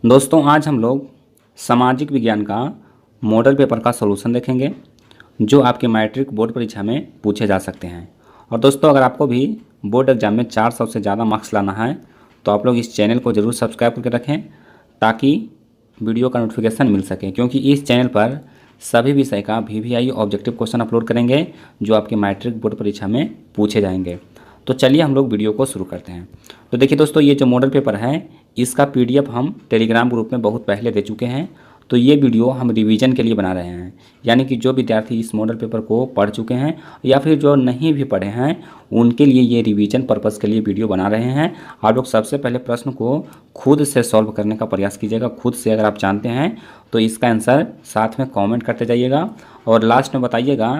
दोस्तों आज हम लोग सामाजिक विज्ञान का मॉडल पेपर का सॉल्यूशन देखेंगे जो आपके मैट्रिक बोर्ड परीक्षा में पूछे जा सकते हैं। और दोस्तों अगर आपको भी बोर्ड एग्जाम में 400 से ज़्यादा मार्क्स लाना है तो आप लोग इस चैनल को ज़रूर सब्सक्राइब करके रखें ताकि वीडियो का नोटिफिकेशन मिल सके, क्योंकि इस चैनल पर सभी विषय का VVI ऑब्जेक्टिव क्वेश्चन अपलोड करेंगे जो आपके मैट्रिक बोर्ड परीक्षा में पूछे जाएंगे। तो चलिए हम लोग वीडियो को शुरू करते हैं। तो देखिए दोस्तों, ये जो मॉडल पेपर है इसका PDF हम टेलीग्राम ग्रुप में बहुत पहले दे चुके हैं। तो ये वीडियो हम रिवीजन के लिए बना रहे हैं, यानी कि जो विद्यार्थी इस मॉडल पेपर को पढ़ चुके हैं या फिर जो नहीं भी पढ़े हैं उनके लिए ये रिवीजन पर्पज़ के लिए वीडियो बना रहे हैं। आप लोग सबसे पहले प्रश्न को खुद से सॉल्व करने का प्रयास कीजिएगा। खुद से अगर आप जानते हैं तो इसका आंसर साथ में कमेंट करते जाइएगा और लास्ट में बताइएगा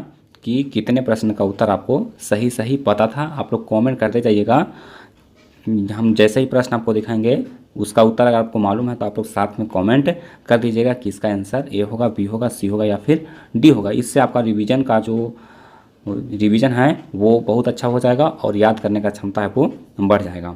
कि कितने प्रश्न का उत्तर आपको सही सही पता था। आप लोग कमेंट करते जाइएगा। हम जैसे ही प्रश्न आपको दिखाएंगे उसका उत्तर अगर आपको मालूम है तो आप लोग साथ में कमेंट कर दीजिएगा कि इसका आंसर A होगा, B होगा, C होगा या फिर D होगा। इससे आपका रिवीजन का जो रिवीजन है वो बहुत अच्छा हो जाएगा और याद करने का क्षमता है वो बढ़ जाएगा।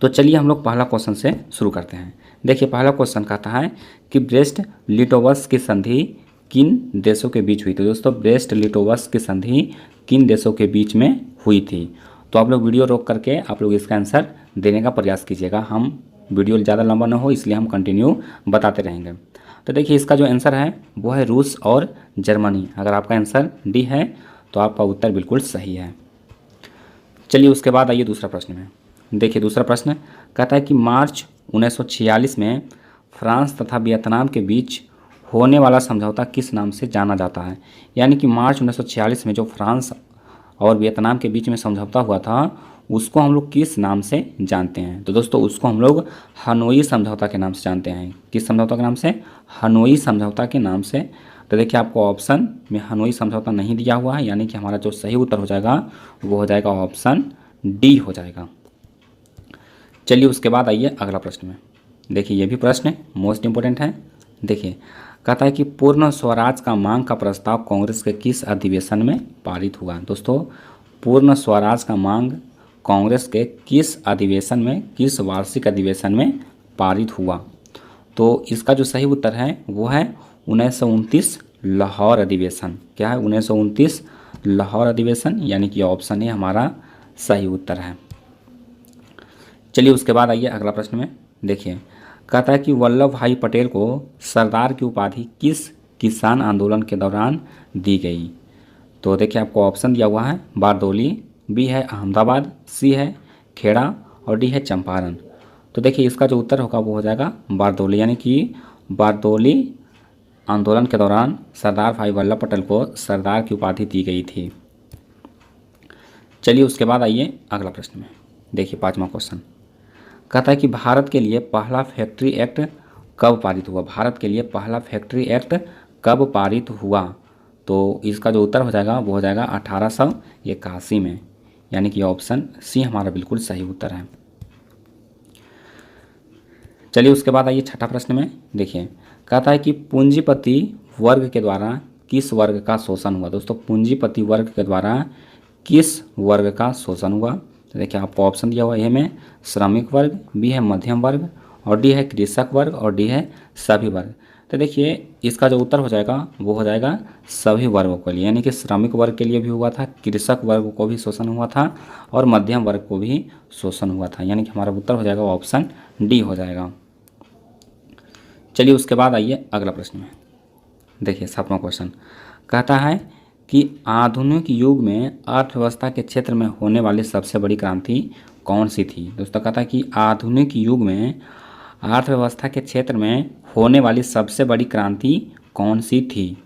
तो चलिए हम लोग पहला क्वेश्चन से शुरू करते हैं। देखिए पहला क्वेश्चन कहता है कि ब्रेस्ट लिटोवस की संधि किन देशों के बीच हुई थी। दोस्तों ब्रेस्ट लिटोवस की संधि किन देशों के बीच में हुई थी। तो आप लोग वीडियो रोक करके आप लोग इसका आंसर देने का प्रयास कीजिएगा। हम वीडियो ज़्यादा लंबा ना हो इसलिए हम कंटिन्यू बताते रहेंगे। तो देखिए इसका जो आंसर है वो है रूस और जर्मनी। अगर आपका आंसर D है तो आपका उत्तर बिल्कुल सही है। चलिए उसके बाद आइए दूसरा प्रश्न में। देखिए दूसरा प्रश्न कहता है कि मार्च 1946 में फ्रांस तथा वियतनाम के बीच होने वाला समझौता किस नाम से जाना जाता है। यानी कि मार्च 1946 में जो फ्रांस और वियतनाम के बीच में समझौता हुआ था उसको हम लोग किस नाम से जानते हैं। तो दोस्तों उसको हम लोग हनोई समझौता के नाम से जानते हैं। किस समझौता के नाम से? हनोई समझौता के नाम से। तो देखिए आपको ऑप्शन में हनोई समझौता नहीं दिया हुआ है, यानी कि हमारा जो सही उत्तर हो जाएगा वो हो जाएगा ऑप्शन D हो जाएगा। चलिए उसके बाद आइए अगला प्रश्न में। देखिए ये भी प्रश्न मोस्ट इम्पोर्टेंट है। देखिए कहता है कि पूर्ण स्वराज का मांग का प्रस्ताव कांग्रेस के किस अधिवेशन में पारित हुआ। दोस्तों पूर्ण स्वराज का मांग कांग्रेस के किस अधिवेशन में, किस वार्षिक अधिवेशन में पारित हुआ। तो इसका जो सही उत्तर है वो है 1929 लाहौर अधिवेशन। क्या है? 1929 लाहौर अधिवेशन, यानी कि ऑप्शन ए हमारा सही उत्तर है। चलिए उसके बाद आइए अगला प्रश्न में। देखिए कहता है कि वल्लभ भाई पटेल को सरदार की उपाधि किस किसान आंदोलन के दौरान दी गई। तो देखिए आपको ऑप्शन दिया हुआ है बारदौली, B है अहमदाबाद, C है खेड़ा और D है चंपारण। तो देखिए इसका जो उत्तर होगा वो हो जाएगा बारदौली, यानी कि बारदौली आंदोलन के दौरान सरदार भाई वल्लभ पटेल को सरदार की उपाधि दी गई थी। चलिए उसके बाद आइए अगला प्रश्न में। देखिए पाँचवा क्वेश्चन कहता है कि भारत के लिए पहला फैक्ट्री एक्ट कब पारित हुआ। भारत के लिए पहला फैक्ट्री एक्ट कब पारित हुआ। तो इसका जो उत्तर हो जाएगा वो हो जाएगा 1881 में, यानी कि ऑप्शन C हमारा बिल्कुल सही उत्तर है। चलिए उसके बाद आइए छठा प्रश्न में। देखिए कहता है कि पूंजीपति वर्ग के द्वारा किस वर्ग का शोषण हुआ। दोस्तों पूंजीपति वर्ग के द्वारा किस वर्ग का शोषण हुआ। तो देखिए आपको ऑप्शन दिया हुआ है, A में श्रमिक वर्ग, B है मध्यम वर्ग और D है कृषक वर्ग और D है सभी वर्ग। तो देखिए इसका जो उत्तर हो जाएगा वो हो जाएगा सभी वर्गों के लिए, यानी कि श्रमिक वर्ग के लिए भी हुआ था, कृषक वर्ग को भी शोषण हुआ था और मध्यम वर्ग को भी शोषण हुआ था, यानी कि हमारा उत्तर हो जाएगा ऑप्शन D हो जाएगा। चलिए उसके बाद आइए अगला प्रश्न में। देखिए सातवां क्वेश्चन कहता है कि आधुनिक युग में अर्थव्यवस्था के क्षेत्र में होने वाली सबसे बड़ी क्रांति कौन सी थी। दोस्तों कहता है कि आधुनिक युग में अर्थव्यवस्था के क्षेत्र में होने वाली सबसे बड़ी क्रांति कौन सी थी।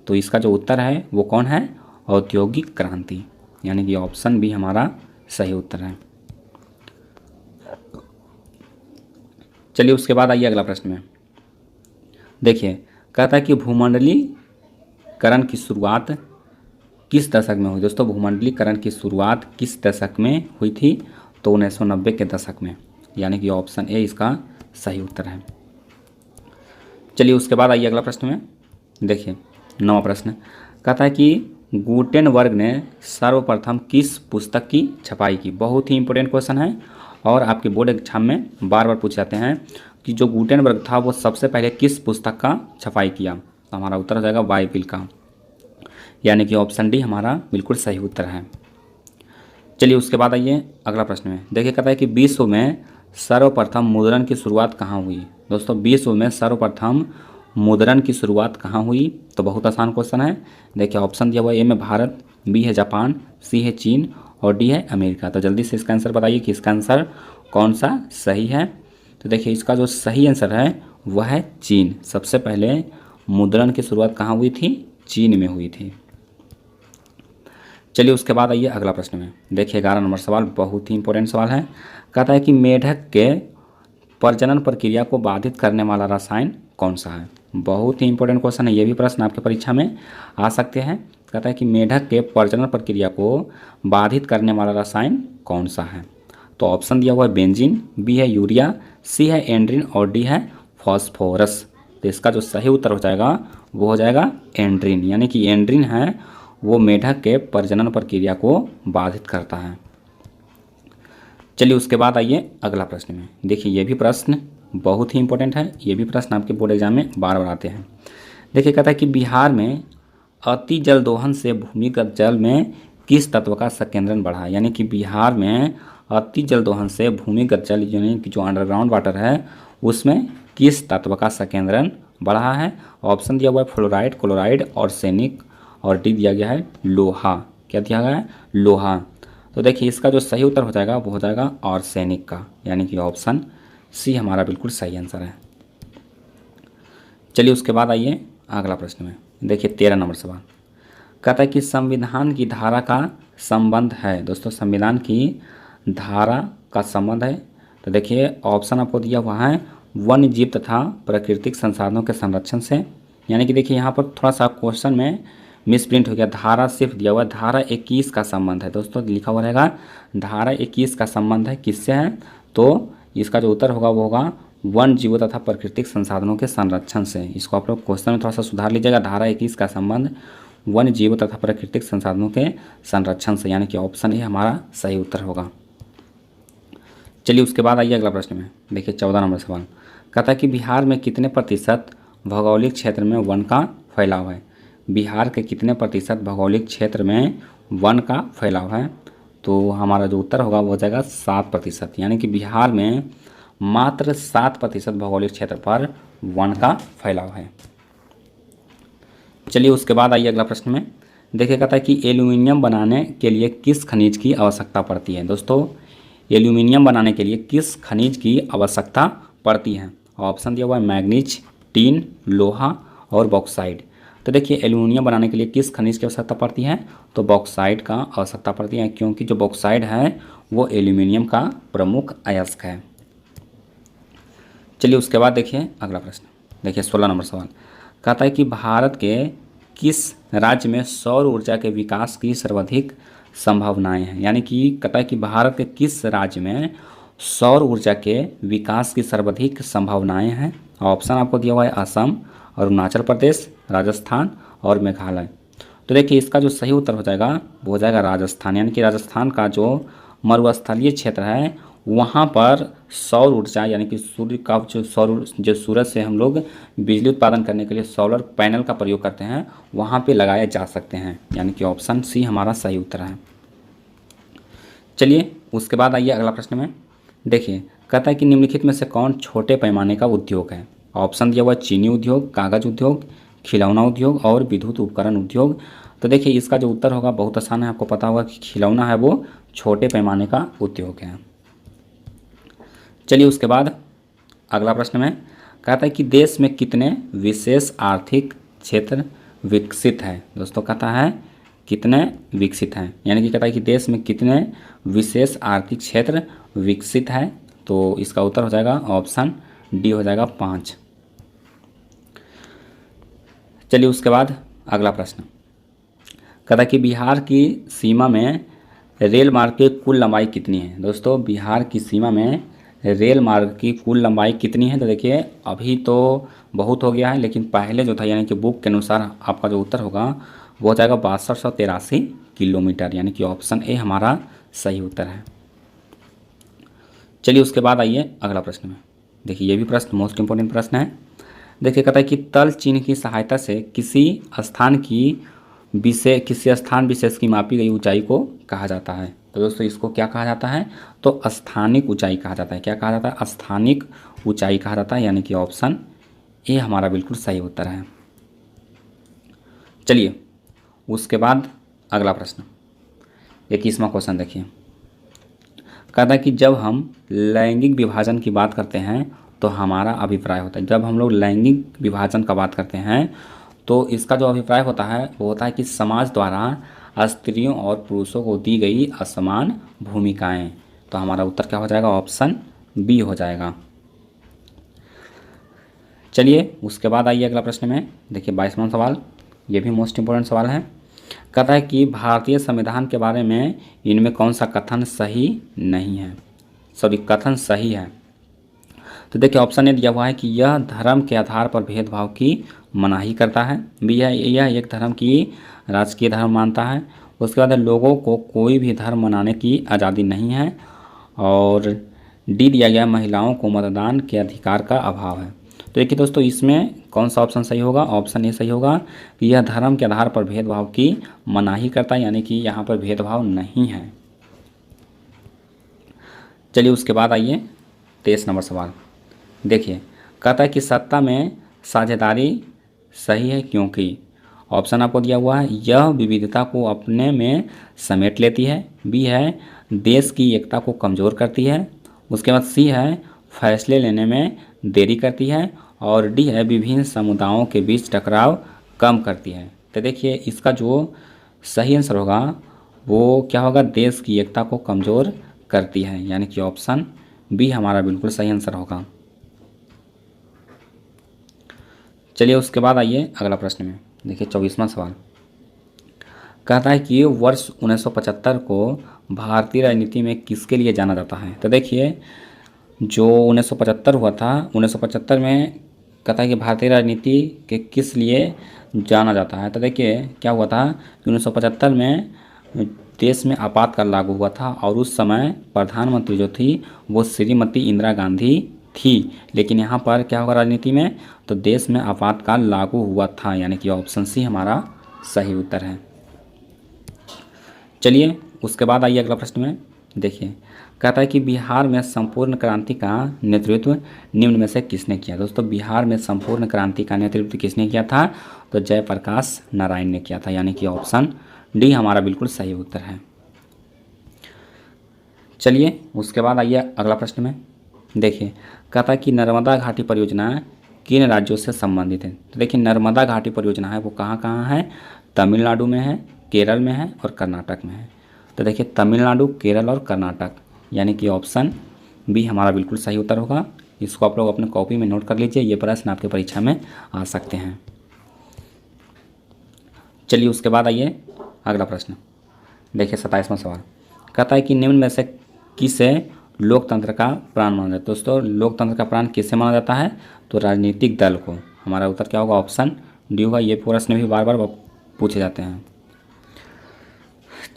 तो इसका जो उत्तर है वो कौन है? औद्योगिक क्रांति, यानी कि ऑप्शन B हमारा सही उत्तर है। चलिए उसके बाद आइए अगला प्रश्न में। देखिए कहता है कि भूमंडलीकरण की शुरुआत किस दशक में हुई। दोस्तों भूमंडलीकरण की शुरुआत किस दशक में हुई थी। तो 1990 के दशक में, यानी कि ऑप्शन A इसका सही उत्तर है। चलिए उसके बाद आइए अगला प्रश्न में। देखिए नौवां प्रश्न कहता है कि गुटेनबर्ग ने सर्वप्रथम किस पुस्तक की छपाई की। बहुत ही इंपॉर्टेंट क्वेश्चन है और आपके बोर्ड एग्जाम में बार बार पूछे जाते हैं। कि जो गुटेनबर्ग था वो सबसे पहले किस पुस्तक का छपाई किया? तो हमारा उत्तर हो जाएगा बाइबिल का, यानी कि ऑप्शन डी हमारा बिल्कुल सही उत्तर है। चलिए उसके बाद आइए अगला प्रश्न में। देखिए कहता है कि विश्व में सर्वप्रथम मुद्रण की शुरुआत कहाँ हुई? दोस्तों विश्व में सर्वप्रथम मुद्रण की शुरुआत कहाँ हुई? तो बहुत आसान क्वेश्चन है। देखिए ऑप्शन दिया हुआ है, ए में भारत, बी है जापान, सी है चीन और डी है अमेरिका। तो जल्दी से इसका आंसर बताइए कि इसका आंसर कौन सा सही है। तो देखिए इसका जो सही आंसर है वह है चीन। सबसे पहले मुद्रण की शुरुआत कहाँ हुई थी? चीन में हुई थी। चलिए उसके बाद आइए अगला प्रश्न में। देखिए 11 नंबर सवाल बहुत ही इंपॉर्टेंट सवाल है। कहता है कि मेढक के प्रजनन प्रक्रिया को बाधित करने वाला रसायन कौन सा है? बहुत ही इंपॉर्टेंट क्वेश्चन है, ये भी प्रश्न आपके परीक्षा में आ सकते हैं। कहता है कि मेढक के प्रजनन प्रक्रिया को बाधित करने वाला रसायन कौन सा है? तो ऑप्शन दिया हुआ है बेंजीन, बी है यूरिया, सी है एंड्रीन और डी है फॉस्फोरस। तो इसका जो सही उत्तर हो जाएगा वो हो जाएगा एंड्रीन, यानी कि एंड्रीन है वो मेढक के प्रजनन प्रक्रिया को बाधित करता है। चलिए उसके बाद आइए अगला प्रश्न में। देखिए ये भी प्रश्न बहुत ही इंपॉर्टेंट है, ये भी प्रश्न आपके बोर्ड एग्जाम में बार बार आते हैं। देखिए कहता है कि बिहार में अति जल दोहन से भूमिगत जल में किस तत्व का संकेंद्रण बढ़ा? यानी कि बिहार में अति जल दोहन से भूमिगत जल यानी कि जो अंडरग्राउंड वाटर है उसमें किस तत्व का संकेंद्रण बढ़ा है? ऑप्शन दिया हुआ है फ्लोराइड, क्लोराइड, आर्सेनिक और डी दिया गया है लोहा। क्या दिया गया है? लोहा। तो देखिए इसका जो सही उत्तर हो जाएगा वो हो जाएगा आर्सेनिक का, यानी कि ऑप्शन सी हमारा बिल्कुल सही आंसर है। चलिए उसके बाद आइए अगला प्रश्न में। देखिए 13 नंबर सवाल कहता है कि संविधान की धारा का संबंध है। दोस्तों संविधान की धारा का संबंध है। तो देखिए ऑप्शन आपको दिया हुआ है वन्य जीव तथा प्राकृतिक संसाधनों के संरक्षण से। यानी कि देखिए यहाँ पर थोड़ा सा क्वेश्चन में मिसप्रिंट हो गया, धारा सिर्फ दिया हुआ है, धारा 21 का संबंध है। दोस्तों लिखा हुआ रहेगा धारा 21 का संबंध है किससे है? तो इसका जो उत्तर होगा वो होगा वन जीवों तथा प्राकृतिक संसाधनों के संरक्षण से। इसको आप लोग क्वेश्चन में थोड़ा सा सुधार लीजिएगा, धारा 21 का संबंध वन जीवों तथा प्राकृतिक संसाधनों के संरक्षण से, यानी कि ऑप्शन ए हमारा सही उत्तर होगा। चलिए उसके बाद आइए अगला प्रश्न में। देखिए 14 नंबर सवाल कहता है कि बिहार में कितने प्रतिशत भौगोलिक क्षेत्र में वन का फैलाव है? बिहार के कितने प्रतिशत भौगोलिक क्षेत्र में वन का फैलाव है? तो हमारा जो उत्तर होगा वो हो जाएगा 7%, यानी कि बिहार में मात्र 7% भौगोलिक क्षेत्र पर वन का फैलाव है। चलिए उसके बाद आइए अगला प्रश्न में। देखिए कहता है कि एल्यूमिनियम बनाने के लिए किस खनिज की आवश्यकता पड़ती है? दोस्तों एल्यूमिनियम बनाने के लिए किस खनिज की आवश्यकता पड़ती है? ऑप्शन दिया हुआ है मैग्नीज, टीन, लोहा और बॉक्साइड। तो देखिए एल्यूमिनियम बनाने के लिए किस खनिज की आवश्यकता पड़ती है? तो बॉक्साइड का आवश्यकता पड़ती है, क्योंकि जो बॉक्साइड है वो एल्यूमिनियम का प्रमुख अयस्क है। चलिए उसके बाद देखिए अगला प्रश्न। देखिए 16 नंबर सवाल कहता है कि भारत के किस राज्य में सौर ऊर्जा के विकास की सर्वाधिक संभावनाएं हैं? यानी कि कहता है कि भारत के किस राज्य में सौर ऊर्जा के विकास की सर्वाधिक संभावनाएं हैं? ऑप्शन आपको दिया हुआ है असम, अरुणाचल प्रदेश, राजस्थान और मेघालय। तो देखिए इसका जो सही उत्तर हो जाएगा वो हो जाएगा राजस्थान, यानी कि राजस्थान का जो मरुस्थलीय क्षेत्र है वहाँ पर सौर ऊर्जा यानी कि सूर्य का जो सूरज से हम लोग बिजली उत्पादन करने के लिए सोलर पैनल का प्रयोग करते हैं वहाँ पे लगाए जा सकते हैं, यानी कि ऑप्शन सी हमारा सही उत्तर है। चलिए उसके बाद आइए अगला प्रश्न में। देखिए कहता है कि निम्नलिखित में से कौन छोटे पैमाने का उद्योग है? ऑप्शन दिया हुआ चीनी उद्योग, कागज उद्योग, खिलौना उद्योग और विद्युत उपकरण उद्योग। तो देखिए इसका जो उत्तर होगा बहुत आसान है, आपको पता होगा कि खिलौना है वो छोटे पैमाने का उद्योग है। चलिए उसके बाद अगला प्रश्न में कहता है कि देश में कितने विशेष आर्थिक क्षेत्र विकसित हैं? दोस्तों कहता है कितने विकसित हैं, यानी कि कहता है कि देश में कितने विशेष आर्थिक क्षेत्र विकसित है? तो इसका उत्तर हो जाएगा ऑप्शन डी हो जाएगा 5। चलिए उसके बाद अगला प्रश्न कहता है कि बिहार की सीमा में रेल मार्ग की कुल लंबाई कितनी है? दोस्तों बिहार की सीमा में रेल मार्ग की कुल लंबाई कितनी है? तो देखिए अभी तो बहुत हो गया है, लेकिन पहले जो था यानी कि बुक के अनुसार आपका जो उत्तर होगा वो हो जाएगा 6283 किलोमीटर, यानी कि ऑप्शन ए हमारा सही उत्तर है। चलिए उसके बाद आइए अगला प्रश्न में। देखिए ये भी प्रश्न मोस्ट इंपॉर्टेंट प्रश्न है। देखिए कहता है कि तल चिन्ह की सहायता से किसी स्थान विशेष की मापी गई ऊंचाई को कहा जाता है। तो दोस्तों इसको क्या कहा जाता है, तो स्थानिक ऊंचाई कहा जाता है। क्या कहा जाता है, स्थानिक ऊंचाई कहा जाता है, यानी कि ऑप्शन ए हमारा बिल्कुल सही उत्तर है। चलिए उसके बाद अगला प्रश्न 21वां क्वेश्चन देखिए, कहता है कि जब हम लैंगिक विभाजन की बात करते हैं तो हमारा अभिप्राय होता है। जब हम लोग लैंगिक विभाजन का बात करते हैं तो इसका जो अभिप्राय होता है वो होता है कि समाज द्वारा स्त्रियों और पुरुषों को दी गई असमान भूमिकाएं। तो हमारा उत्तर क्या हो जाएगा, ऑप्शन बी हो जाएगा। चलिए उसके बाद आइए अगला प्रश्न में। देखिए 22वां सवाल, ये भी मोस्ट इंपॉर्टेंट सवाल है। कहता है कि भारतीय संविधान के बारे में इनमें कौन सा कथन सही नहीं है, कथन सही है। तो देखिए ऑप्शन ए दिया हुआ है कि यह धर्म के आधार पर भेदभाव की मनाही करता है, बी है यह एक धर्म की राजकीय धर्म मानता है, उसके बाद लोगों को कोई भी धर्म मनाने की आज़ादी नहीं है, और डी दिया गया महिलाओं को मतदान के अधिकार का अभाव है। तो देखिए दोस्तों इसमें कौन सा ऑप्शन सही होगा, ऑप्शन ए सही होगा कि यह धर्म के आधार पर भेदभाव की मनाही करता है, यानी कि यहाँ पर भेदभाव नहीं है। चलिए उसके बाद आइए 23 नंबर सवाल। देखिए कहता है कि सत्ता में साझेदारी सही है क्योंकि, ऑप्शन आपको दिया हुआ है यह विविधता को अपने में समेट लेती है, बी है देश की एकता को कमज़ोर करती है, उसके बाद सी है फैसले लेने में देरी करती है, और डी है विभिन्न समुदायों के बीच टकराव कम करती है। तो देखिए इसका जो सही आंसर होगा वो क्या होगा, देश की एकता को कमज़ोर करती है, यानी कि ऑप्शन बी हमारा बिल्कुल सही आंसर होगा। चलिए उसके बाद आइए अगला प्रश्न में। देखिए 24वां सवाल कहता है कि वर्ष 1975 को भारतीय राजनीति में किसके लिए जाना जाता है। तो देखिए जो 1975 हुआ था, 1975 में कहता है कि भारतीय राजनीति के किस लिए जाना जाता है। तो देखिए क्या हुआ था कि 1975 में देश में आपातकाल लागू हुआ था, और उस समय प्रधानमंत्री जो थी वो श्रीमती इंदिरा गांधी थी। लेकिन यहाँ पर क्या होगा राजनीति में, तो देश में आपातकाल लागू हुआ था, यानी कि ऑप्शन सी हमारा सही उत्तर है। चलिए उसके बाद आइए अगला प्रश्न में। देखिए कहता है कि बिहार में संपूर्ण क्रांति का नेतृत्व निम्न में से किसने किया। दोस्तों बिहार में संपूर्ण क्रांति का नेतृत्व किसने किया था, तो जयप्रकाश नारायण ने किया था, यानी कि ऑप्शन डी हमारा बिल्कुल सही उत्तर है। चलिए उसके बाद आइए अगला प्रश्न में। देखिए कहता है कि नर्मदा घाटी परियोजना किन राज्यों से संबंधित है। तो देखिए नर्मदा घाटी परियोजना है वो कहाँ कहाँ है, तमिलनाडु में है, केरल में है और कर्नाटक में है। तो देखिए तमिलनाडु, केरल और कर्नाटक, यानी कि ऑप्शन बी हमारा बिल्कुल सही उत्तर होगा। इसको आप लोग अपने कॉपी में नोट कर लीजिए, ये प्रश्न आपके परीक्षा में आ सकते हैं। चलिए उसके बाद आइए अगला प्रश्न। देखिए 27वां सवाल कहता है कि निम्न में से किसे लोकतंत्र का प्राण माना जाता है। दोस्तों लोकतंत्र का प्राण किसे माना जाता है, तो राजनीतिक दल को। हमारा उत्तर क्या होगा, ऑप्शन डी होगा। ये प्रश्न भी बार बार पूछे जाते हैं।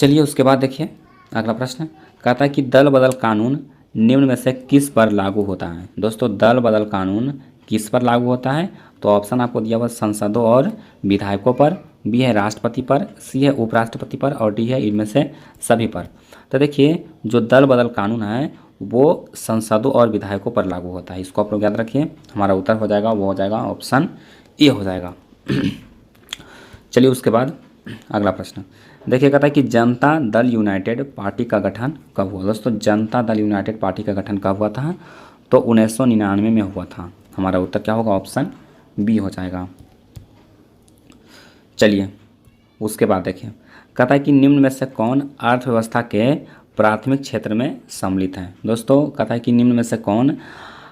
चलिए उसके बाद देखिए अगला प्रश्न कहता है कि दल बदल कानून निम्न में से किस पर लागू होता है। दोस्तों दल बदल कानून किस पर लागू होता है, तो ऑप्शन आपको दिया हुआ संसदों और विधायकों पर, बी है राष्ट्रपति पर, सी है उपराष्ट्रपति पर, और डी है इनमें से सभी पर। तो देखिए जो दल बदल कानून है वो संसदों और विधायकों पर लागू होता है, इसको आप लोग याद रखिए। हमारा उत्तर हो जाएगा वो हो जाएगा ऑप्शन ए हो जाएगा। चलिए उसके बाद अगला प्रश्न देखिए कहता है कि जनता दल यूनाइटेड पार्टी का गठन कब हुआ। दोस्तों जनता दल यूनाइटेड पार्टी का गठन कब हुआ था, तो 1999 में हुआ था। हमारा उत्तर क्या होगा, ऑप्शन बी हो जाएगा। चलिए उसके बाद देखिए कहता है कि निम्न में से कौन अर्थव्यवस्था के प्राथमिक क्षेत्र में सम्मिलित है। दोस्तों कहता है कि निम्न में से कौन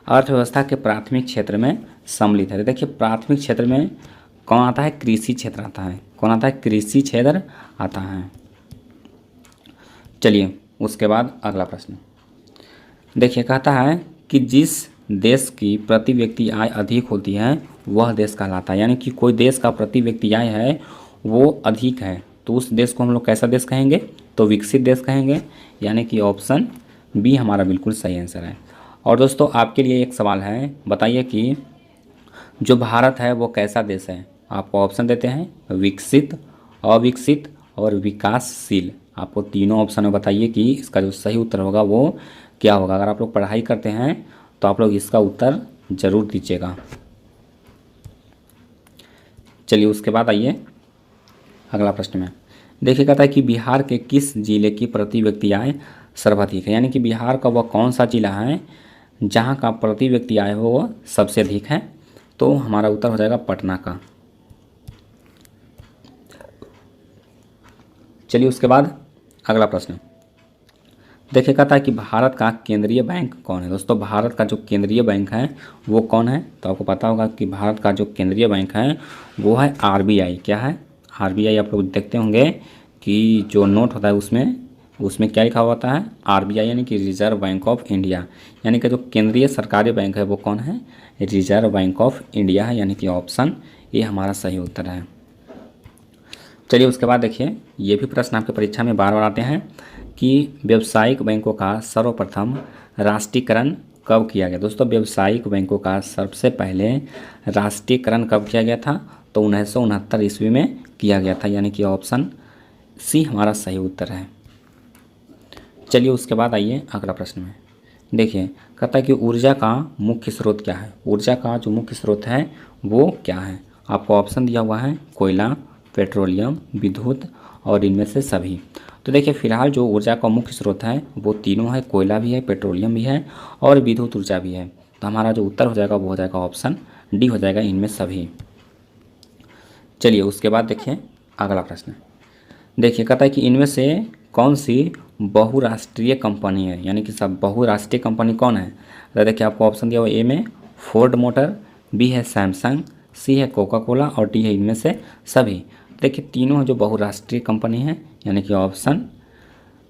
अर्थव्यवस्था के प्राथमिक क्षेत्र में सम्मिलित है। देखिए प्राथमिक क्षेत्र में कौन आता है, कृषि क्षेत्र आता है। कौन आता है, कृषि क्षेत्र आता है। चलिए उसके बाद अगला प्रश्न देखिए कहता है कि जिस देश की प्रति व्यक्ति आय अधिक होती है वह देश कहलाता है। यानी कि कोई देश का प्रति व्यक्ति आय है वो अधिक है तो उस देश को हम लोग कैसा देश कहेंगे, तो विकसित देश कहेंगे, यानी कि ऑप्शन बी हमारा बिल्कुल सही आंसर है। और दोस्तों आपके लिए एक सवाल है, बताइए कि जो भारत है वो कैसा देश है। आपको ऑप्शन देते हैं विकसित, अविकसित और विकासशील। आपको तीनों ऑप्शन में बताइए कि इसका जो सही उत्तर होगा वो क्या होगा। अगर आप लोग पढ़ाई करते हैं तो आप लोग इसका उत्तर ज़रूर दीजिएगा। चलिए उसके बाद आइए अगला प्रश्न में। देखिए कहता है कि बिहार के किस जिले की प्रति व्यक्ति आय सर्वाधिक है। यानी कि बिहार का वह कौन सा जिला है जहाँ का प्रति व्यक्ति आय हो वह सबसे अधिक है। तो हमारा उत्तर हो जाएगा पटना का। चलिए उसके बाद अगला प्रश्न देखिए कहता है कि भारत का केंद्रीय बैंक कौन है। दोस्तों भारत का जो केंद्रीय बैंक है वो कौन है। तो आपको पता होगा कि भारत का जो केंद्रीय बैंक है वो है आरबीआई। क्या है आरबीआई। आप लोग देखते होंगे कि जो नोट होता है उसमें क्या लिखा हुआ होता है आरबीआई, यानी कि रिजर्व बैंक ऑफ इंडिया। यानी कि जो केंद्रीय सरकारी बैंक है वो कौन है, रिजर्व बैंक ऑफ इंडिया है। यानी कि ऑप्शन ये हमारा सही उत्तर है। चलिए उसके बाद देखिए ये भी प्रश्न आपके परीक्षा में बार बार आते हैं कि व्यावसायिक बैंकों का सर्वप्रथम राष्ट्रीयकरण कब किया गया। दोस्तों व्यावसायिक बैंकों का सबसे पहले राष्ट्रीयकरण कब किया गया था, तो 1969 ईस्वी में किया गया था। यानी कि ऑप्शन सी हमारा सही उत्तर है। चलिए उसके बाद आइए अगला प्रश्न में। देखिए कहता है कि ऊर्जा का मुख्य स्रोत क्या है। ऊर्जा का जो मुख्य स्रोत है वो क्या है। आपको ऑप्शन दिया हुआ है कोयला, पेट्रोलियम, विद्युत और इनमें से सभी। तो देखिए फिलहाल जो ऊर्जा का मुख्य स्रोत है वो तीनों है, कोयला भी है, पेट्रोलियम भी है और विद्युत ऊर्जा भी है। तो हमारा जो उत्तर हो जाएगा वो हो जाएगा ऑप्शन डी हो जाएगा, इनमें सभी। चलिए उसके बाद देखिए अगला प्रश्न। देखिए कहता है कि इनमें से कौन सी बहुराष्ट्रीय कंपनी है। यानी कि सब बहुराष्ट्रीय कंपनी कौन है। तो देखिए आपको ऑप्शन दिया हुआ ए में फोर्ड मोटर, बी है सैमसंग, सी है कोका कोला और डी है इनमें से सभी। देखिए तीनों जो बहुराष्ट्रीय कंपनी है यानी कि ऑप्शन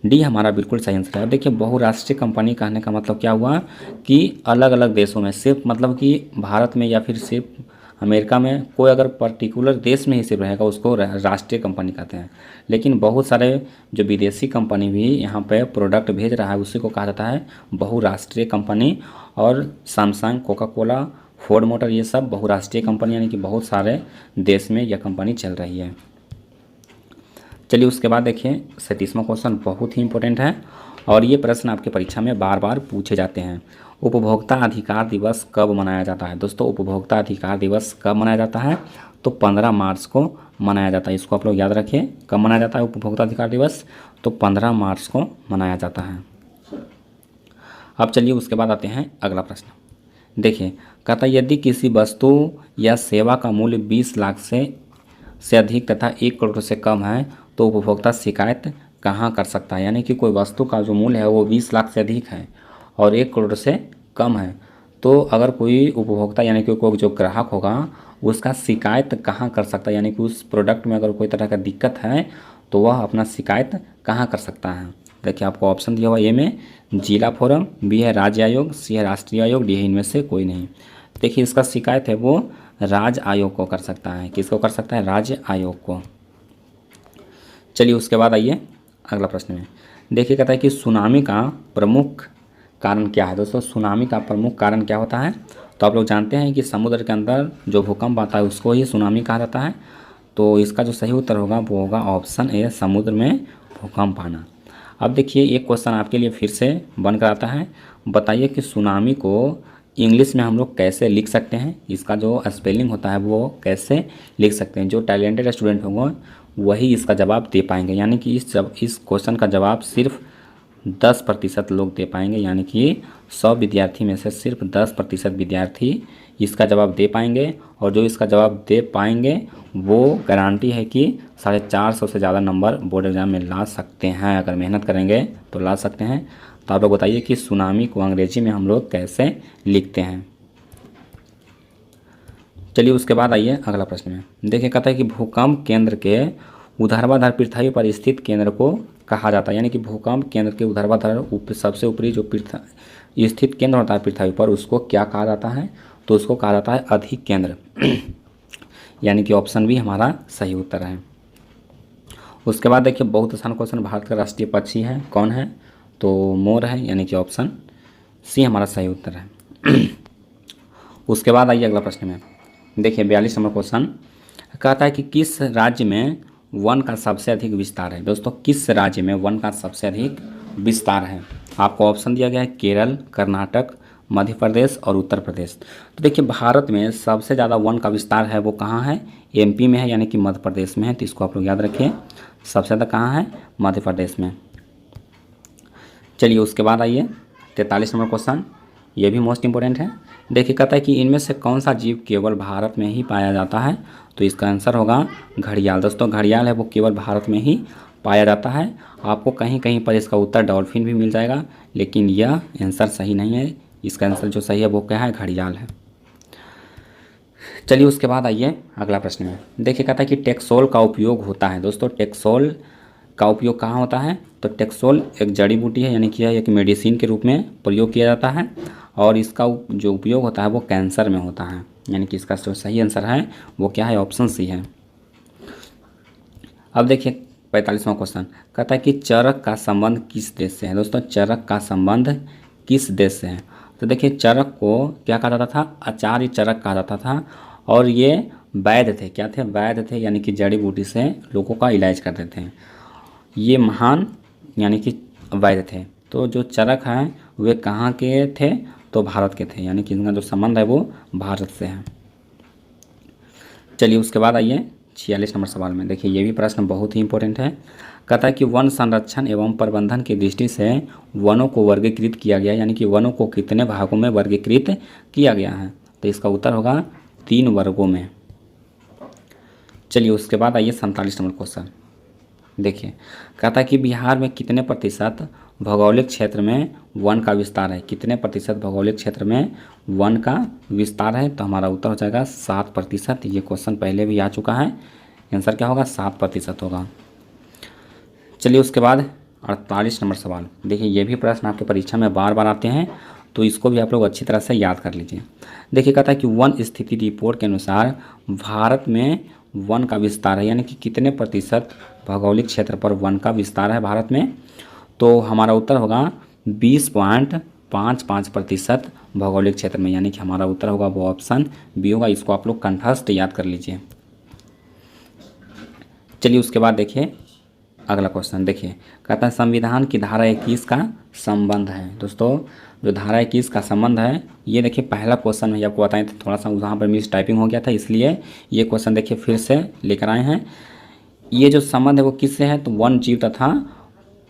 डी हमारा बिल्कुल सही आंसर है। देखिए बहुराष्ट्रीय कंपनी कहने का मतलब क्या हुआ कि अलग अलग देशों में, सिर्फ मतलब कि भारत में या फिर सिर्फ अमेरिका में कोई अगर पर्टिकुलर देश में ही सिर्फ रहेगा उसको राष्ट्रीय कंपनी कहते हैं। लेकिन बहुत सारे जो विदेशी कंपनी भी यहाँ पे प्रोडक्ट भेज रहा है उसी को कहा जाता है बहुराष्ट्रीय कंपनी। और Samsung, Coca Cola, Ford motor ये सब बहुराष्ट्रीय कंपनी, यानी कि बहुत सारे देश में यह कंपनी चल रही है। चलिए उसके बाद देखिए 37वां क्वेश्चन बहुत ही इंपॉर्टेंट है और ये प्रश्न आपके परीक्षा में बार बार पूछे जाते हैं। उपभोक्ता अधिकार दिवस कब मनाया जाता है। दोस्तों उपभोक्ता अधिकार दिवस कब मनाया जाता है, तो 15 मार्च को मनाया जाता है। इसको आप लोग याद रखिए, कब मनाया जाता है उपभोक्ता अधिकार दिवस, तो 15 मार्च को मनाया जाता है। अब चलिए उसके बाद आते हैं अगला प्रश्न। देखिए कहता है यदि किसी वस्तु या सेवा का मूल्य 20 लाख से अधिक तथा 1 करोड़ से कम है तो उपभोक्ता शिकायत कहाँ कर सकता है। यानी कि कोई वस्तु का जो मूल्य है वो 20 लाख से अधिक है और 1 करोड़ से कम है, तो अगर कोई उपभोक्ता यानी कि कोई जो ग्राहक होगा उसका शिकायत कहाँ कर सकता है। यानी कि उस प्रोडक्ट में अगर कोई तरह का दिक्कत है तो वह अपना शिकायत कहाँ कर सकता है। देखिए आपको ऑप्शन दिया हुआ ए में जिला फोरम, बी है राज्य आयोग, सी है राष्ट्रीय आयोग, डी है इनमें से कोई नहीं। देखिए इसका शिकायत है वो राज्य आयोग को कर सकता है। किसको कर सकता है, राज्य आयोग को। चलिए उसके बाद आइए अगला प्रश्न में। देखिए कहता है कि सुनामी का प्रमुख कारण क्या है। दोस्तों सुनामी का प्रमुख कारण क्या होता है, तो आप लोग जानते हैं कि समुद्र के अंदर जो भूकंप आता है उसको ही सुनामी कहा जाता है। तो इसका जो सही उत्तर होगा वो होगा ऑप्शन ए, समुद्र में भूकंप आना। अब देखिए एक क्वेश्चन आपके लिए फिर से बनकर आता है, बताइए कि सुनामी को इंग्लिश में हम लोग कैसे लिख सकते हैं। इसका जो स्पेलिंग होता है वो कैसे लिख सकते हैं। जो टैलेंटेड स्टूडेंट होंगे वही इसका जवाब दे पाएंगे। यानी कि इस क्वेश्चन का जवाब सिर्फ 10% लोग दे पाएंगे। यानी कि 100 विद्यार्थी में से सिर्फ 10% विद्यार्थी इसका जवाब दे पाएंगे। और जो इसका जवाब दे पाएंगे वो गारंटी है कि 450 से ज़्यादा नंबर बोर्ड एग्जाम में ला सकते हैं। अगर मेहनत करेंगे तो ला सकते हैं। तो आप लोग बताइए कि सुनामी को अंग्रेजी में हम लोग कैसे लिखते हैं। चलिए उसके बाद आइए अगला प्रश्न में। देखिए कहता है कि भूकंप केंद्र के ऊर्ध्वाधर पृथ्वी पर स्थित केंद्र को कहा जाता है। यानी कि भूकंप केंद्र के ऊर्ध्वाधर सबसे ऊपरी जो स्थित केंद्र होता है पृथ्वी पर उसको क्या कहा जाता है, तो उसको कहा जाता है अधिक केंद्र। यानी कि ऑप्शन भी हमारा सही उत्तर है। उसके बाद देखिए बहुत आसान क्वेश्चन, भारत का राष्ट्रीय पक्षी है कौन है, तो मोर है। यानी कि ऑप्शन सी हमारा सही उत्तर है। उसके बाद आइए अगला प्रश्न में। देखिए 42 नंबर क्वेश्चन कहता है कि किस राज्य में वन का सबसे अधिक विस्तार है। दोस्तों किस राज्य में वन का सबसे अधिक विस्तार है। आपको ऑप्शन दिया गया है केरल, कर्नाटक, मध्य प्रदेश और उत्तर प्रदेश। तो देखिए भारत में सबसे ज़्यादा वन का विस्तार है वो कहाँ है, एमपी में है यानी कि मध्य प्रदेश में है। तो इसको आप लोग याद रखिए, सबसे ज़्यादा कहाँ है, मध्य प्रदेश में। चलिए उसके बाद आइए 43 नंबर क्वेश्चन, ये भी मोस्ट इंपॉर्टेंट है। देखिए कहता है कि इनमें से कौन सा जीव केवल भारत में ही पाया जाता है। तो इसका आंसर होगा घड़ियाल। दोस्तों घड़ियाल है वो केवल भारत में ही पाया जाता है। आपको कहीं कहीं पर इसका उत्तर डॉल्फिन भी मिल जाएगा, लेकिन यह आंसर सही नहीं है। इसका आंसर जो सही है वो क्या है, घड़ियाल है। चलिए उसके बाद आइए अगला प्रश्न में। देखिए कहता है कि टेक्सोल का उपयोग होता है। दोस्तों टेक्सोल का उपयोग कहाँ होता है। तो टेक्सोल एक जड़ी बूटी है यानी कि यह एक मेडिसिन के रूप में प्रयोग किया जाता है और इसका जो उपयोग होता है वो कैंसर में होता है। यानी कि इसका जो सही आंसर है वो क्या है, ऑप्शन सी है। अब देखिए 45वां क्वेश्चन कहता है कि चरक का संबंध किस देश से है। दोस्तों चरक का संबंध किस देश से है। तो देखिए चरक को क्या कहा जाता था, आचार्य चरक कहा जाता था और ये वैद्य थे। क्या थे, वैद्य थे यानी कि जड़ी बूटी से लोगों का इलाज करते थे। ये महान यानी कि वैद्य थे। तो जो चरक हैं वे कहाँ के थे, तो भारत के थे, यानी कि इनका जो संबंध है वो भारत से है। चलिए उसके बाद आइए 46 नंबर सवाल में। देखिए ये भी प्रश्न बहुत ही इंपॉर्टेंट है। कहता है कि वन संरक्षण एवं प्रबंधन की दृष्टि से वनों को वर्गीकृत किया गया, यानी कि वनों को कितने भागों में वर्गीकृत किया गया है। तो इसका उत्तर होगा 3 वर्गों में। चलिए उसके बाद आइए 47 नंबर क्वेश्चन। देखिए कहता है कि बिहार में कितने प्रतिशत भौगोलिक क्षेत्र में वन का विस्तार है। कितने प्रतिशत भौगोलिक क्षेत्र में वन का विस्तार है। तो हमारा उत्तर हो जाएगा 7%। ये क्वेश्चन पहले भी आ चुका है, आंसर क्या होगा, 7% होगा। चलिए उसके बाद 48 नंबर सवाल। देखिए ये भी प्रश्न आपके परीक्षा में बार बार आते हैं, तो इसको भी आप लोग अच्छी तरह से याद कर लीजिए। देखिए कहता है कि वन स्थिति रिपोर्ट के अनुसार भारत में वन का विस्तार है, यानी कि कितने प्रतिशत भौगोलिक क्षेत्र पर वन का विस्तार है भारत में। तो हमारा उत्तर होगा 20.55% भौगोलिक क्षेत्र में, यानी कि हमारा उत्तर होगा वो ऑप्शन बी होगा। इसको आप लोग कंठस्थ याद कर लीजिए। चलिए उसके बाद देखिए अगला क्वेश्चन। देखिए कहता है संविधान की धारा 21 का संबंध है। दोस्तों जो धारा 21 का संबंध है, ये देखिए पहला क्वेश्चन में आपको बताएं तो थोड़ा सा वहाँ पर मिस टाइपिंग हो गया था, इसलिए ये क्वेश्चन देखिए फिर से लेकर आए हैं। ये जो संबंध है वो किससे है, तो वन जीव तथा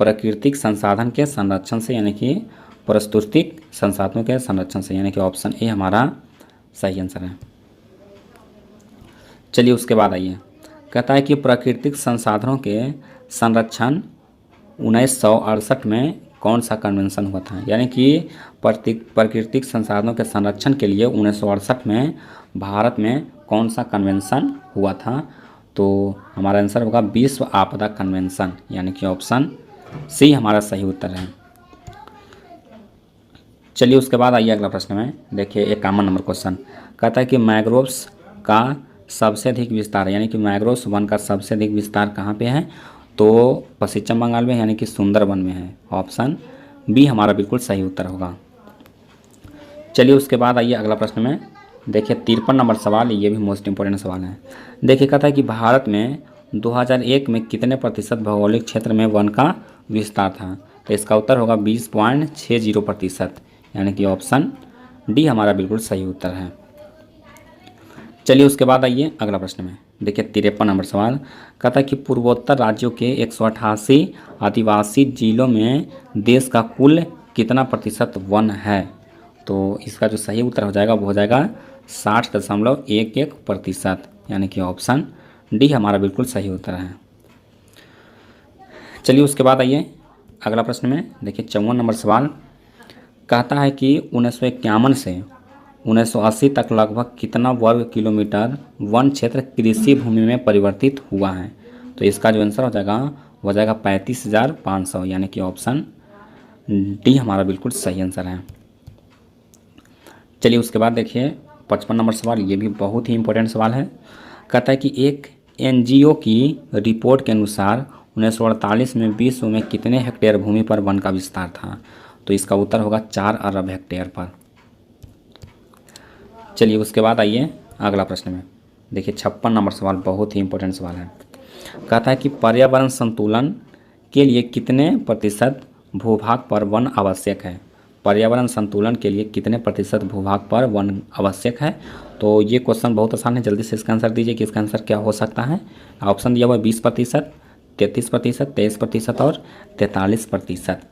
प्राकृतिक संसाधन के संरक्षण से, यानी कि प्राकृतिक संसाधनों के संरक्षण से, यानी कि ऑप्शन ए हमारा सही आंसर है। चलिए उसके बाद आइए कहता है कि प्राकृतिक संसाधनों के संरक्षण 1968 में कौन सा कन्वेंशन हुआ था। यानी कि प्राकृतिक संसाधनों के संरक्षण के लिए 1968 में भारत में कौन सा कन्वेंशन हुआ था। तो हमारा आंसर होगा विश्व आपदा कन्वेंशन, यानी कि ऑप्शन सी हमारा सही उत्तर है। चलिए उसके बाद आइए अगला प्रश्न में। देखिए 51 नंबर क्वेश्चन कहता है कि मैंग्रोव्स का सबसे अधिक विस्तार, यानी कि मैंग्रोव्स वन का सबसे अधिक विस्तार कहाँ पे है, तो पश्चिम बंगाल में, यानी कि सुंदरवन में है। ऑप्शन बी हमारा बिल्कुल सही उत्तर होगा। चलिए उसके बाद आइए अगला प्रश्न में। देखिए 53 नंबर सवाल, ये भी मोस्ट इंपॉर्टेंट सवाल है। देखिए कहता है कि भारत में 2001 में कितने प्रतिशत भौगोलिक क्षेत्र में वन का विस्तार था। तो इसका उत्तर होगा 20.60%, यानी कि ऑप्शन डी हमारा बिल्कुल सही उत्तर है। चलिए उसके बाद आइए अगला प्रश्न में। देखिए 53 नंबर सवाल कहता है कि पूर्वोत्तर राज्यों के 188 आदिवासी जिलों में देश का कुल कितना प्रतिशत वन है। तो इसका जो सही उत्तर हो जाएगा वो हो जाएगा 60.11%, यानी कि ऑप्शन डी हमारा बिल्कुल सही उत्तर है। चलिए उसके बाद आइए अगला प्रश्न में। देखिए 54 नंबर सवाल कहता है कि 1951 से 1980 तक लगभग कितना वर्ग किलोमीटर वन क्षेत्र कृषि भूमि में परिवर्तित हुआ है। तो इसका जो आंसर हो जाएगा 35,500, यानी कि ऑप्शन डी हमारा बिल्कुल सही आंसर है। चलिए उसके बाद देखिए 55 नंबर सवाल, ये भी बहुत ही इंपॉर्टेंट सवाल है। कहता है कि एक एनजीओ की रिपोर्ट के अनुसार 1948 में विश्व में कितने हेक्टेयर भूमि पर वन का विस्तार था। तो इसका उत्तर होगा 4 अरब हेक्टेयर पर। चलिए उसके बाद आइए अगला प्रश्न में। देखिए 56 नंबर सवाल बहुत ही इंपॉर्टेंट सवाल है। कहता है कि पर्यावरण संतुलन के लिए कितने प्रतिशत भूभाग पर वन आवश्यक है। पर्यावरण संतुलन के लिए कितने प्रतिशत भूभाग पर वन आवश्यक है। तो ये क्वेश्चन बहुत आसान है, जल्दी से इसका आंसर दीजिए कि इसका आंसर क्या हो सकता है। ऑप्शन दिया हुआ है 20%, 33%, 23% और 43%।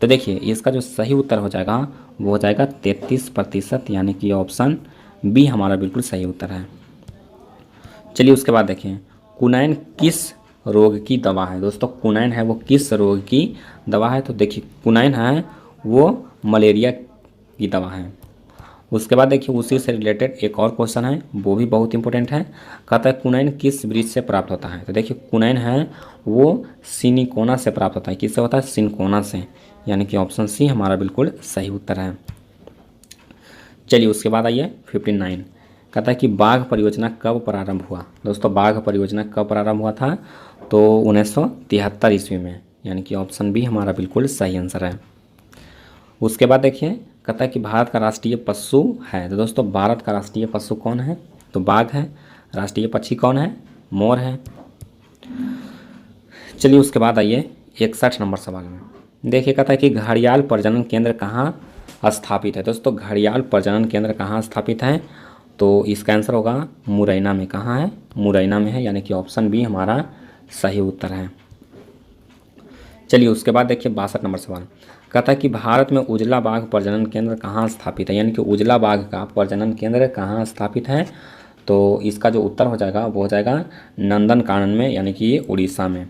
तो देखिए इसका जो सही उत्तर हो जाएगा वो हो जाएगा 33%, यानी कि ऑप्शन बी हमारा बिल्कुल सही उत्तर है। चलिए उसके बाद देखिए कुनैन किस रोग की दवा है। दोस्तों कुनैन है वो किस रोग की दवा है। तो देखिए कुनैन है वो मलेरिया की दवा है। उसके बाद देखिए उसी से रिलेटेड एक और क्वेश्चन है, वो भी बहुत इंपॉर्टेंट है। कहता है कुनैन किस वृक्ष से प्राप्त होता है। तो देखिए कुनैन है वो सिनकोना से प्राप्त होता है। किससे होता है? सिनकोना से, यानी कि ऑप्शन सी हमारा बिल्कुल सही उत्तर है। चलिए उसके बाद आइए 59। कहता है कि बाघ परियोजना कब प्रारंभ हुआ। दोस्तों बाघ परियोजना कब प्रारंभ हुआ था। तो 1973 ईस्वी में, यानी कि ऑप्शन बी हमारा बिल्कुल सही आंसर है। उसके बाद देखिए कहता है कि भारत का राष्ट्रीय पशु है। तो दोस्तों भारत का राष्ट्रीय पशु कौन है। तो बाघ है। राष्ट्रीय पक्षी कौन है? मोर है। चलिए उसके बाद आइए 61 नंबर सवाल में। देखिए कहता है कि घड़ियाल प्रजनन केंद्र कहाँ स्थापित है। दोस्तों घड़ियाल प्रजनन केंद्र कहाँ स्थापित है। तो इसका आंसर होगा मुरैना में। कहाँ है? मुरैना में है, यानी कि ऑप्शन बी हमारा सही उत्तर है। चलिए उसके बाद देखिए 62 नंबर सवाल। कहता है कि भारत में उजला बाघ प्रजनन केंद्र कहाँ स्थापित है, यानी कि उजला बाघ का प्रजनन केंद्र कहाँ स्थापित है। तो इसका जो उत्तर हो जाएगा वो हो जाएगा नंदन कानन में, यानी कि ये उड़ीसा में।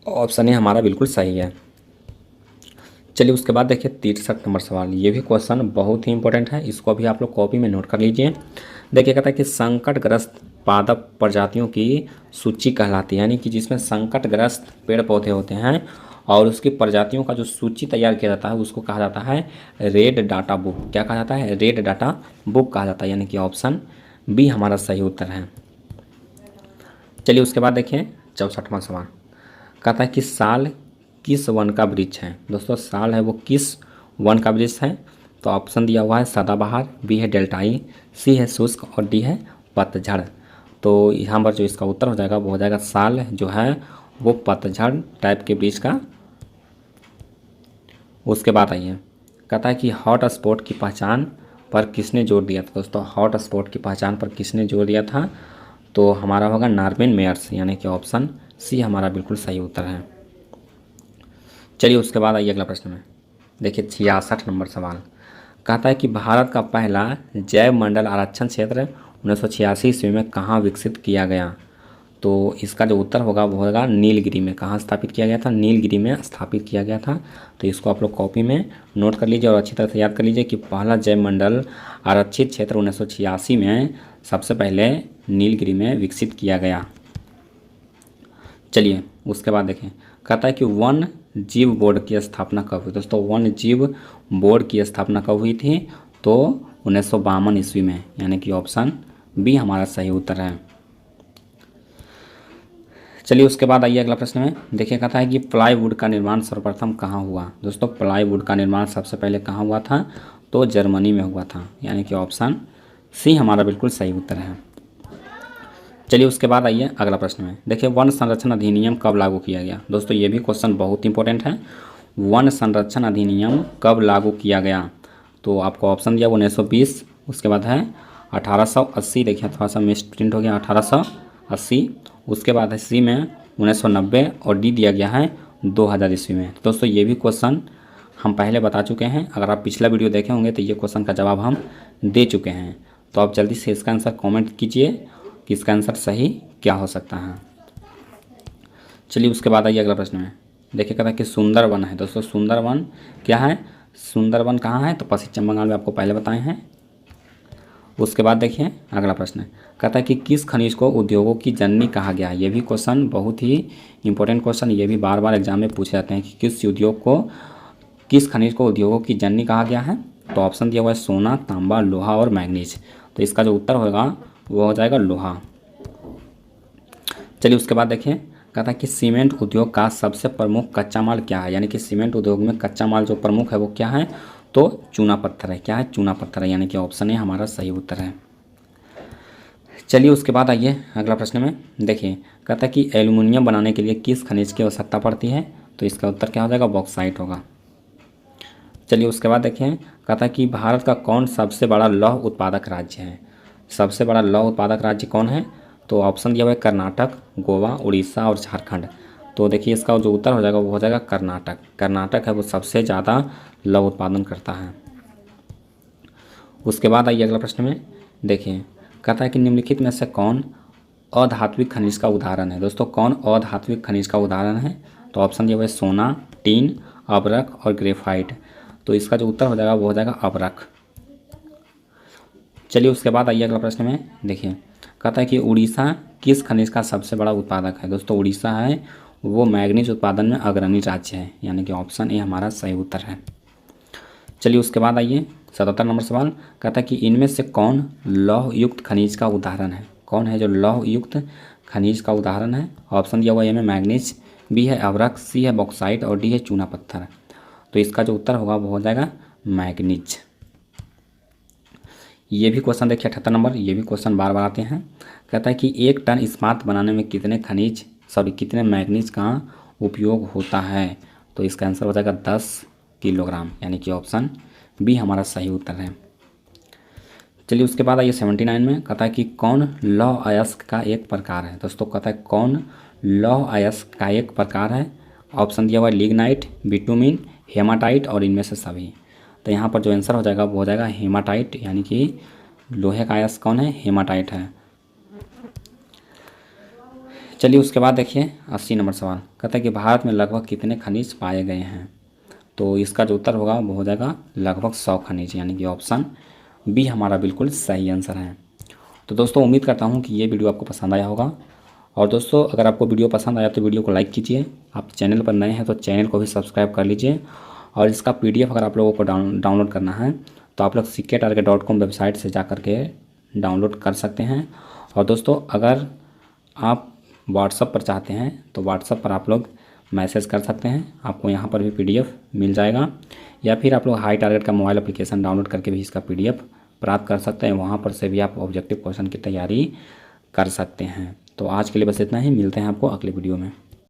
ऑप्शन ए हमारा बिल्कुल सही है। चलिए उसके बाद देखिए 63 नंबर सवाल। ये भी क्वेश्चन बहुत ही इंपॉर्टेंट है, इसको भी आप लोग कॉपी में नोट कर लीजिए। देखिए कहता है कि संकटग्रस्त पादप प्रजातियों की सूची कहलाती है, यानी कि जिसमें संकटग्रस्त पेड़ पौधे होते हैं और उसकी प्रजातियों का जो सूची तैयार किया जाता है उसको कहा जाता है रेड डाटा बुक। क्या कहा जाता है? रेड डाटा बुक कहा जाता है, यानी कि ऑप्शन बी हमारा सही उत्तर है। चलिए उसके बाद देखिए 64वां सवाल। कहता है कि साल किस वन का वृक्ष है। दोस्तों साल है वो किस वन का वृक्ष है। तो ऑप्शन दिया हुआ है सदाबहार, बी है डेल्टाई, सी है शुष्क और डी है पतझड़। तो यहाँ पर जो इसका उत्तर हो जाएगा वो हो जाएगा साल जो है वो पतझड़ टाइप के वृक्ष का। उसके बाद आइए कहता है कि हॉट स्पॉट की पहचान पर किसने जोर दिया था। दोस्तों हॉट स्पॉट की पहचान पर किसने जोर दिया था। तो हमारा होगा नॉर्मन मेयर्स, यानी कि ऑप्शन सी हमारा बिल्कुल सही उत्तर है। चलिए उसके बाद आइए अगला प्रश्न में। देखिए 66 नंबर सवाल। कहता है कि भारत का पहला जैव मंडल आरक्षण क्षेत्र 1986 ईस्वी में कहाँ विकसित किया गया। तो इसका जो उत्तर होगा वो होगा नीलगिरी में। कहाँ स्थापित किया गया था? नीलगिरी में स्थापित किया गया था। तो इसको आप लोग कॉपी में नोट कर लीजिए और अच्छी तरह से याद कर लीजिए कि पहला जैव मंडल आरक्षित क्षेत्र 1986 में सबसे पहले नीलगिरी में विकसित किया गया। चलिए उसके बाद देखें कहता है कि वन जीव बोर्ड की स्थापना कब हुई। दोस्तों वन जीव बोर्ड की स्थापना कब हुई थी। तो 1952 ईस्वी में, यानी कि ऑप्शन बी हमारा सही उत्तर है। चलिए उसके बाद आइए अगला प्रश्न में। देखिए कहता है कि प्लाईवुड का निर्माण सर्वप्रथम कहाँ हुआ। दोस्तों प्लाईवुड का निर्माण सबसे पहले कहाँ हुआ था। तो जर्मनी में हुआ था, यानी कि ऑप्शन सी हमारा बिल्कुल सही उत्तर है। चलिए उसके बाद आइए अगला प्रश्न में। देखिए वन संरक्षण अधिनियम कब लागू किया गया। दोस्तों ये भी क्वेश्चन बहुत इंपॉर्टेंट है। वन संरक्षण अधिनियम कब लागू किया गया। तो आपको ऑप्शन दिया 1920, उसके बाद है 1880। देखिए थोड़ा सा मिस प्रिंट हो गया, 1880। उसके बाद है सी में 1990 और डी दिया गया है 2000 ईस्वी में। दोस्तों ये भी क्वेश्चन हम पहले बता चुके हैं। अगर आप पिछला वीडियो देखे होंगे तो ये क्वेश्चन का जवाब हम दे चुके हैं। तो आप जल्दी से इसका आंसर कमेंट कीजिए कि इसका आंसर सही क्या हो सकता है। चलिए उसके बाद आइए अगला प्रश्न में। देखिए कहता है कि सुंदरवन है। दोस्तों सुंदरवन क्या है? सुंदरवन कहाँ है। तो पश्चिम बंगाल में आपको पहले बताए हैं। उसके बाद देखिए अगला प्रश्न कहता है कि किस खनिज को उद्योगों की जननी कहा गया है। ये भी क्वेश्चन बहुत ही इंपॉर्टेंट क्वेश्चन, ये भी बार बार एग्जाम में पूछे जाते हैं कि किस खनिज को उद्योगों की जननी कहा गया है। तो ऑप्शन दिया हुआ है सोना, तांबा, लोहा और मैग्नीज। तो इसका जो उत्तर होगा वो हो जाएगा लोहा। चलिए उसके बाद देखिए कहता है कि सीमेंट उद्योग का सबसे प्रमुख कच्चा माल क्या है, यानी कि सीमेंट उद्योग में कच्चा माल जो प्रमुख है वो क्या है, तो चूना पत्थर है। क्या है, चूना पत्थर है, यानी कि ऑप्शन ए हमारा सही उत्तर है। चलिए उसके बाद आइए अगला प्रश्न में देखिए, कहता है कि एल्युमिनियम बनाने के लिए किस खनिज की आवश्यकता पड़ती है, तो इसका उत्तर क्या हो जाएगा, बॉक्साइट होगा। चलिए उसके बाद देखिए, कहता है कि भारत का कौन सबसे बड़ा लौह उत्पादक राज्य है, सबसे बड़ा लौह उत्पादक राज्य कौन है, तो ऑप्शन दिया हुआ है कर्नाटक, गोवा, उड़ीसा और झारखंड। तो देखिए इसका जो उत्तर हो जाएगा वो हो जाएगा कर्नाटक। कर्नाटक है वो सबसे ज़्यादा लौह उत्पादन करता है। उसके बाद आइए अगला प्रश्न में देखिए, कहता है कि निम्नलिखित में से कौन अधात्विक खनिज का उदाहरण है। दोस्तों कौन अधात्विक खनिज का उदाहरण है, तो ऑप्शन दिया हुआ है सोना, टीन, अबरख और ग्रेफाइट। तो इसका जो उत्तर हो जाएगा वो हो जाएगा अबरख। चलिए उसके बाद आइए अगला प्रश्न में देखिए, कहता है कि उड़ीसा किस खनिज का सबसे बड़ा उत्पादक है। दोस्तों उड़ीसा है वो मैग्नीज उत्पादन में अग्रणी राज्य है, यानी कि ऑप्शन ए हमारा सही उत्तर है। चलिए उसके बाद आइए 77 नंबर सवाल, कहता है कि इनमें से कौन लौह युक्त खनिज का उदाहरण है, कौन है जो लौह युक्त खनिज का उदाहरण है। ऑप्शन दिया हुआ है ए में मैग्नीज, बी है अबरख, सी है बॉक्साइट और डी है चूना पत्थर। तो इसका जो उत्तर होगा वो हो जाएगा मैग्नीज। ये भी क्वेश्चन देखिए 78 नंबर, ये भी क्वेश्चन बार बार आते हैं। कहता है कि 1 टन इस्पात बनाने में कितने मैग्नीज का उपयोग होता है, तो इसका आंसर हो जाएगा 10 किलोग्राम, यानी कि ऑप्शन बी हमारा सही उत्तर है। चलिए उसके बाद आइए 79 में, कहता है कि कौन लौह अयस्क का एक प्रकार है। दोस्तों कहता है कौन लौह अयस्क का एक प्रकार है। ऑप्शन दिया हुआ है लिग्नाइट, बिटुमिन, हेमाटाइट और इनमें से सभी। तो यहाँ पर जो आंसर हो जाएगा वो हो जाएगा हेमाटाइट, यानी कि लोहे का अयस्क कौन है, हेमाटाइट है। चलिए उसके बाद देखिए 80 नंबर सवाल, कहता है कि भारत में लगभग कितने खनिज पाए गए हैं, तो इसका जो उत्तर होगा वो हो जाएगा लगभग 100 खनिज, यानी कि ऑप्शन बी हमारा बिल्कुल सही आंसर है। तो दोस्तों उम्मीद करता हूँ कि ये वीडियो आपको पसंद आया होगा। और दोस्तों अगर आपको वीडियो पसंद आया तो वीडियो को लाइक कीजिए, आप चैनल पर नए हैं तो चैनल को भी सब्सक्राइब कर लीजिए। और इसका PDF अगर आप लोगों को डाउनलोड करना है तो आप लोग cktarget.com वेबसाइट से जा कर के डाउनलोड कर सकते हैं। और दोस्तों अगर आप व्हाट्सएप पर चाहते हैं तो व्हाट्सएप पर आप लोग मैसेज कर सकते हैं, आपको यहाँ पर भी PDF मिल जाएगा। या फिर आप लोग हाई टारगेट का मोबाइल एप्लीकेशन डाउनलोड करके भी इसका PDF प्राप्त कर सकते हैं, वहाँ पर से भी आप ऑब्जेक्टिव क्वेश्चन की तैयारी कर सकते हैं। तो आज के लिए बस इतना ही, मिलते हैं आपको अगले वीडियो में।